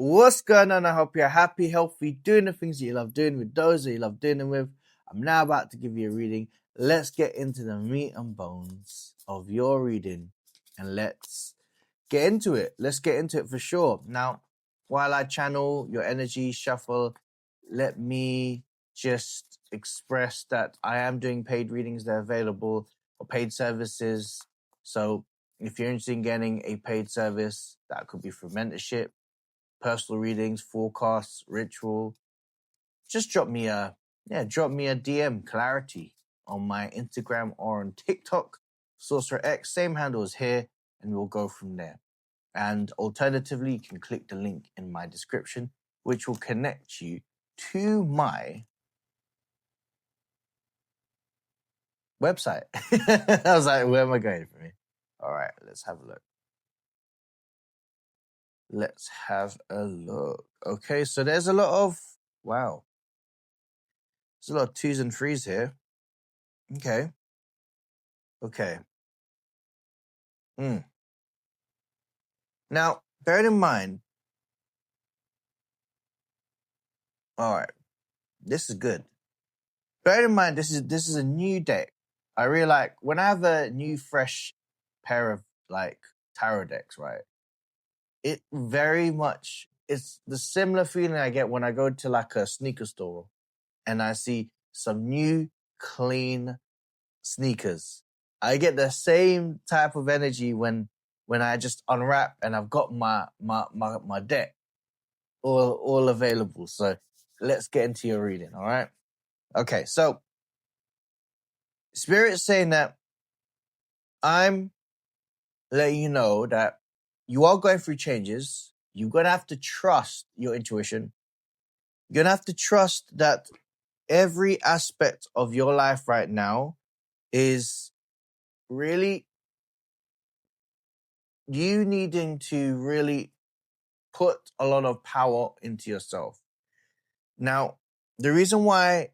What's going on? I hope you're happy, healthy, doing the things that you love doing with those that you love doing them with. I'm now about to give you a reading. Let's get into the meat and bones of your reading and let's get into it. Let's get into it for sure. Now, while I channel your energy shuffle, let me just express that I am doing paid readings. They're available for paid services. So if you're interested in getting a paid service, that could be for mentorship, personal readings, forecasts, ritual, just drop me a DM, Clarity, on my Instagram or on TikTok, Sorcerer X, same handle as here, and we'll go from there. And alternatively, you can click the link in my description, which will connect you to my website. I was like, where am I going from here? All right, let's have a look. Let's have a look. Okay, so there's a lot of, wow. There's a lot of 2s and 3s here. Okay. Now, bearing in mind, all right, this is good. Bear in mind, this is a new deck. I really like when I have a new, fresh pair of like tarot decks, right? It very much it's the similar feeling I get when I go to like a sneaker store and I see some new, clean sneakers. I get the same type of energy when I just unwrap and I've got my deck all available. So let's get into your reading, all right? Okay, so Spirit's saying that I'm letting you know that you are going through changes. You're going to have to trust your intuition. You're going to have to trust that every aspect of your life right now is really you needing to really put a lot of power into yourself. Now, the reason why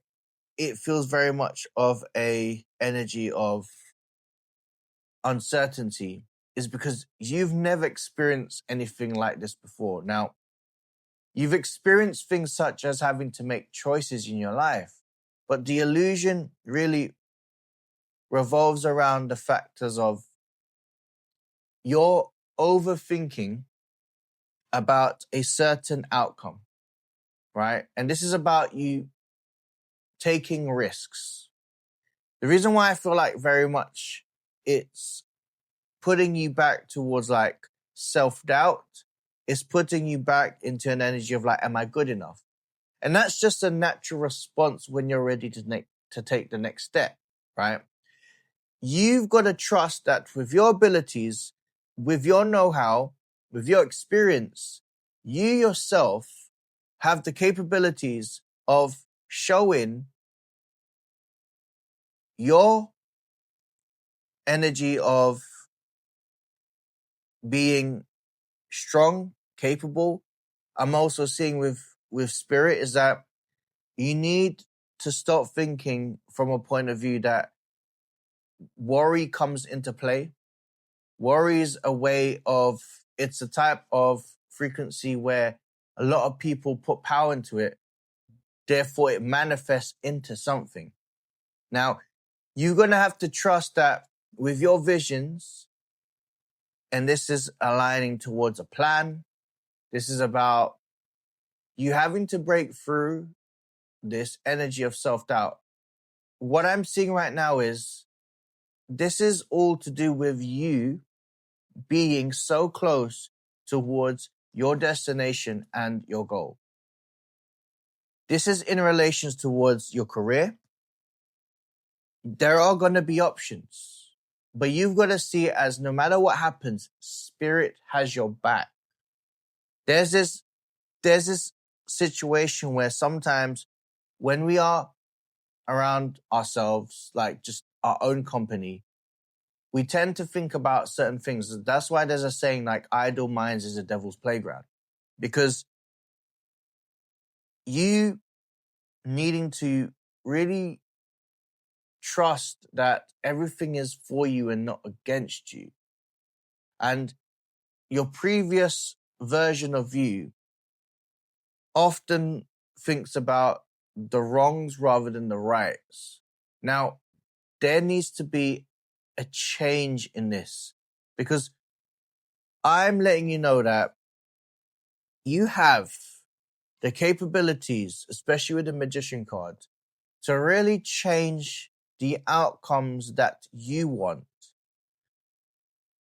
it feels very much of a energy of uncertainty is because you've never experienced anything like this before. Now, you've experienced things such as having to make choices in your life, but the illusion really revolves around the factors of you're overthinking about a certain outcome, right? And this is about you taking risks. The reason why I feel like very much it's putting you back towards like self-doubt, it's putting you back into an energy of like, am I good enough? And that's just a natural response when you're ready to take the next step, right? You've got to trust that with your abilities, with your know-how, with your experience, you yourself have the capabilities of showing your energy of being strong, capable. I'm also seeing with Spirit is that you need to stop thinking from a point of view that worry comes into play. Worry is it's a type of frequency where a lot of people put power into it. Therefore, it manifests into something. Now, you're going to have to trust that with your visions, and this is aligning towards a plan. This is about you having to break through this energy of self-doubt. What I'm seeing right now is this is all to do with you being so close towards your destination and your goal. This is in relations towards your career. There are going to be options, but you've got to see it as no matter what happens, Spirit has your back. There's this situation where sometimes when we are around ourselves, like just our own company, we tend to think about certain things. That's why there's a saying like idle minds is a devil's playground, because you needing to really trust that everything is for you and not against you. And your previous version of you often thinks about the wrongs rather than the rights. Now, there needs to be a change in this, because I'm letting you know that you have the capabilities, especially with the Magician card, to really change the outcomes that you want.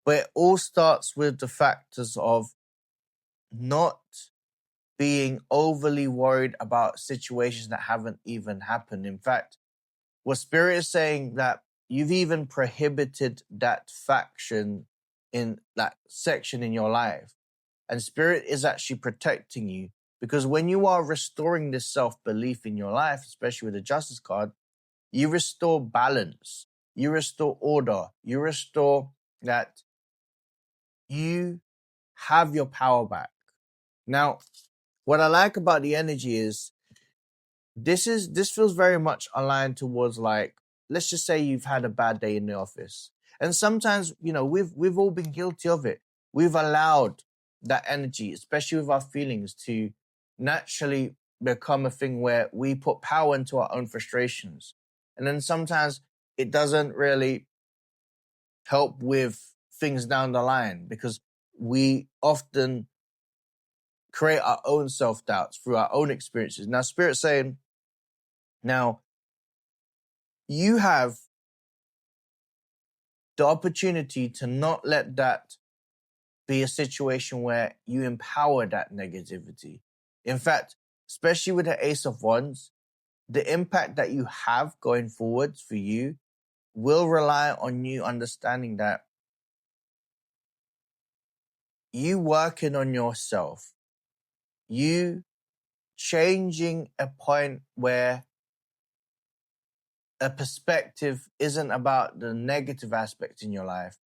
But it all starts with the factors of not being overly worried about situations that haven't even happened. In fact, what Spirit is saying, that you've even prohibited that faction in that section in your life. And Spirit is actually protecting you, because when you are restoring this self-belief in your life, especially with the Justice card, you restore balance, you restore order, you restore that you have your power back. Now, what I like about the energy is this feels very much aligned towards, like, let's just say you've had a bad day in the office. And sometimes, we've all been guilty of it. We've allowed that energy, especially with our feelings, to naturally become a thing where we put power into our own frustrations. And then sometimes it doesn't really help with things down the line, because we often create our own self-doubts through our own experiences. Now, Spirit's saying, now, you have the opportunity to not let that be a situation where you empower that negativity. In fact, especially with the Ace of Wands, the impact that you have going forwards for you will rely on you understanding that you working on yourself, you changing a point where a perspective isn't about the negative aspects in your life,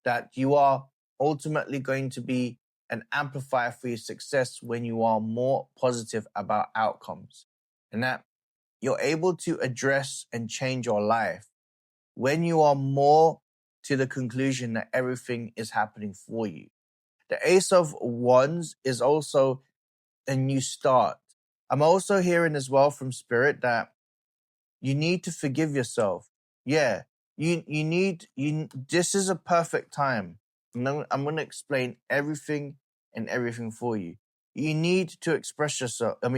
that you are ultimately going to be an amplifier for your success when you are more positive about outcomes, and that you're able to address and change your life when you are more to the conclusion that everything is happening for you. The Ace of Wands is also a new start. I'm also hearing as well from Spirit that you need to forgive yourself. Yeah, this is a perfect time. And I'm going to explain everything and everything for you. You need to express yourself. You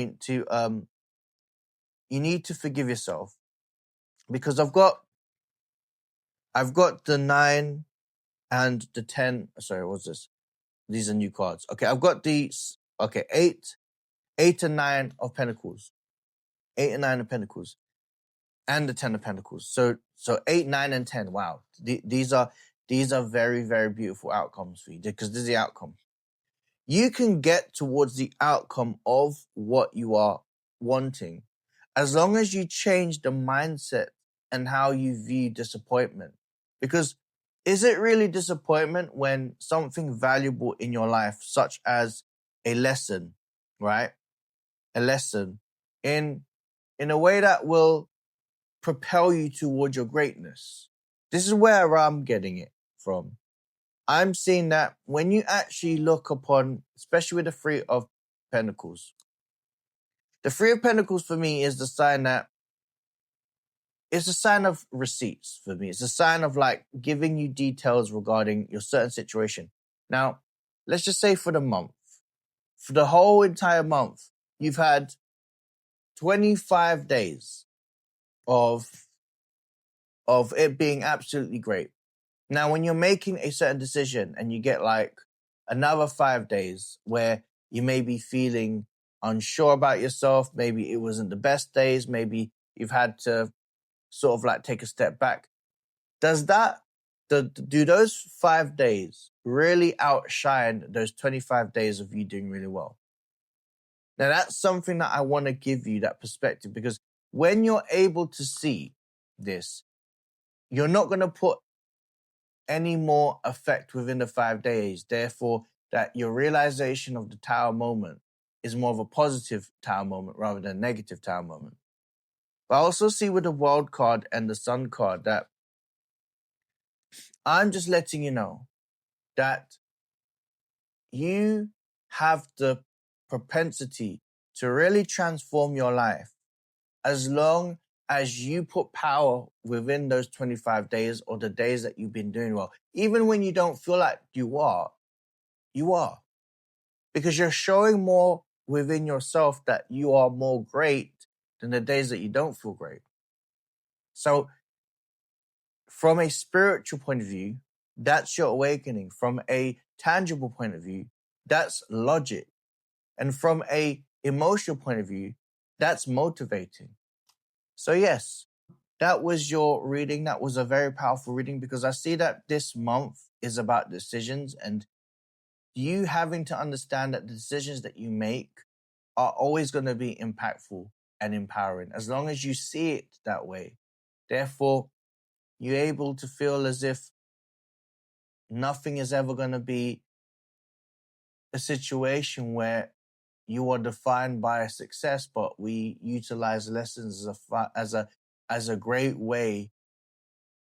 need to forgive yourself, because I've got the 9 and the 10. Sorry, what's this? These are new cards. Okay, I've got these. Okay, 8 and 9 of Pentacles. 8 and 9 of Pentacles. And the 10 of Pentacles. So 8, 9, and 10. Wow. These are very, very beautiful outcomes for you, because this is the outcome. You can get towards the outcome of what you are wanting, as long as you change the mindset and how you view disappointment. Because is it really disappointment when something valuable in your life, such as a lesson, right? A lesson in a way that will propel you towards your greatness. This is where I'm getting it from. I'm seeing that when you actually look upon, especially with the 3 of Pentacles, the 3 of Pentacles for me is the sign that it's a sign of receipts for me. It's a sign of, like, giving you details regarding your certain situation. Now, let's just say for the month, for the whole entire month, you've had 25 days of it being absolutely great. Now, when you're making a certain decision and you get like another 5 days where you may be feeling unsure about yourself, maybe it wasn't the best days, maybe you've had to sort of like take a step back. Do those 5 days really outshine those 25 days of you doing really well? Now, that's something that I want to give you that perspective, because when you're able to see this, you're not going to put any more effect within the 5 days. Therefore, that your realization of the Tower moment is more of a positive Tower moment rather than a negative Tower moment. But I also see with the World card and the Sun card that I'm just letting you know that you have the propensity to really transform your life, as long as you put power within those 25 days or the days that you've been doing well. Even when you don't feel like you are. Because you're showing more within yourself that you are more great than the days that you don't feel great. So from a spiritual point of view, that's your awakening. From a tangible point of view, that's logic. And from a emotional point of view, that's motivating. So yes, that was your reading. That was a very powerful reading, because I see that this month is about decisions, and you having to understand that the decisions that you make are always going to be impactful and empowering, as long as you see it that way. Therefore, you're able to feel as if nothing is ever going to be a situation where you are defined by a success, but we utilize lessons as a great way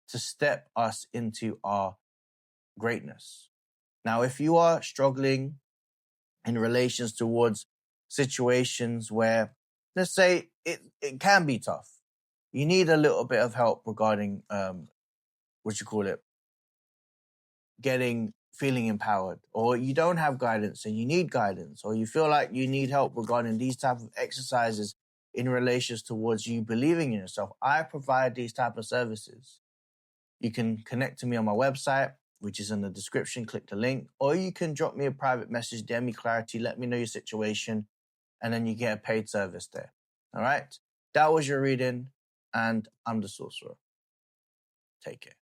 to step us into our greatness. Now, if you are struggling in relations towards situations where, let's say, it can be tough, you need a little bit of help regarding feeling empowered, or you don't have guidance and you need guidance, or you feel like you need help regarding these type of exercises in relations towards you believing in yourself, I provide these type of services. You can connect to me on my website, which is in the description. Click the link, or you can drop me a private message, DM me clarity, let me know your situation, and then you get a paid service there. All right? That was your reading, and I'm the Sorcerer. Take care.